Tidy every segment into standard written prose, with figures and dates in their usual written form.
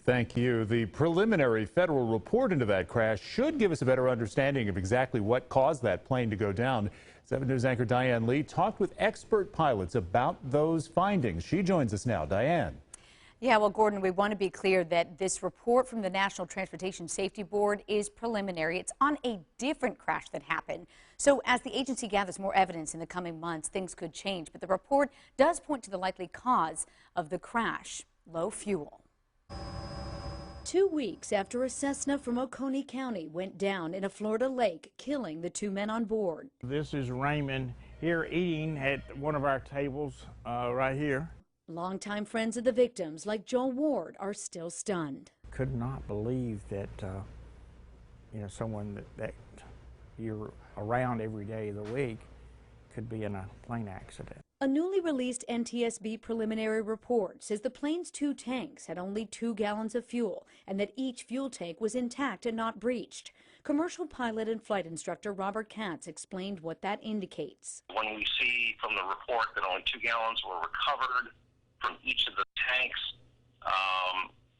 Thank you. The preliminary federal report into that crash should give us a better understanding of exactly what caused that plane to go down. 7 News anchor Diane Lee talked with expert pilots about those findings. She joins us now. Diane. Yeah, well, Gordon, we want to be clear that this report from the National Transportation Safety Board is preliminary. It's on a different crash that happened. So as the agency gathers more evidence in the coming months, things could change. But the report does point to the likely cause of the crash: low fuel. 2 weeks after a Cessna from Oconee County went down in a Florida lake, killing the 2 men on board. This is Raymond here eating at one of our tables right here. Longtime friends of the victims, like Joel Ward, are still stunned. Could not believe that, someone that you're around every day of the week could be in a plane accident. A newly released NTSB preliminary report says the plane's 2 tanks had only 2 gallons of fuel and that each fuel tank was intact and not breached. Commercial pilot and flight instructor Robert Katz explained what that indicates. When we see from the report that only 2 gallons were recovered from each of the tanks,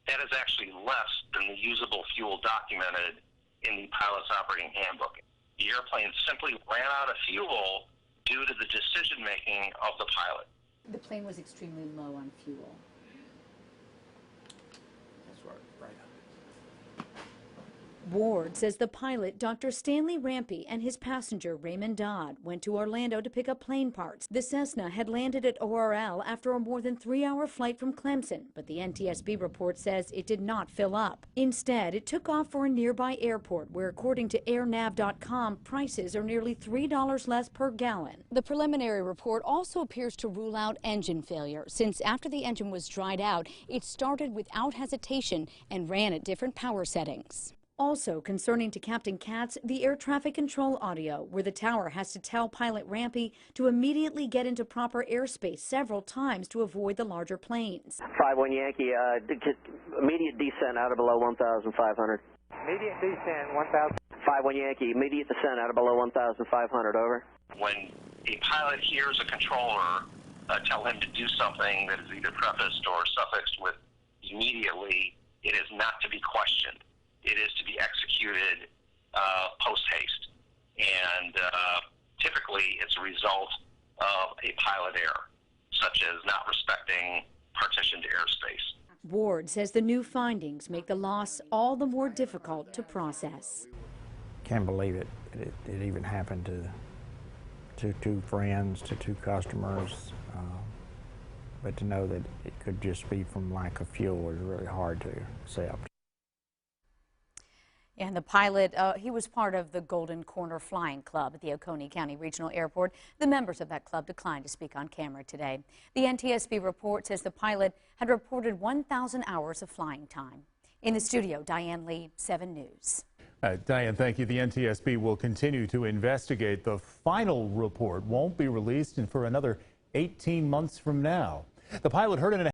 that is actually less than the usable fuel documented in the pilot's operating handbook. The airplane simply ran out of fuel due to the decision-making of the pilot. The plane was extremely low on fuel. That's right. Ward says the pilot, Dr. Stanley Rampey, and his passenger, Raymond Dodd, went to Orlando to pick up plane parts. The Cessna had landed at ORL after a more than 3-hour flight from Clemson, but the NTSB report says it did not fill up. Instead, it took off for a nearby airport where, according to airnav.com, prices are nearly $3 less per gallon. The preliminary report also appears to rule out engine failure, since after the engine was dried out, it started without hesitation and ran at different power settings. Also concerning to Captain Katz, the air traffic control audio, where the tower has to tell pilot Rampey to immediately get into proper airspace several times to avoid the larger planes. 5-1 Yankee, immediate descent out of below 1,500. Immediate descent, 1,000. 5-1 Yankee, immediate descent out of below 1,500, over. When a pilot hears a controller tell him to do something that is either prefaced or suffixed with immediately, it is not to be questioned. It is to be executed post-haste, and typically it's a result of a pilot error, such as not respecting partitioned airspace. Ward says the new findings make the loss all the more difficult to process. Can't believe it even happened to 2 friends, to 2 customers, but to know that it could just be from lack of fuel is really hard to accept. And the pilot, he was part of the Golden Corner Flying Club at the Oconee County Regional Airport. The members of that club declined to speak on camera today. The NTSB report says the pilot had reported 1,000 hours of flying time. In the studio, Diane Lee, 7 News. Diane, thank you. The NTSB will continue to investigate. The final report won't be released for another 18 months from now. The pilot heard in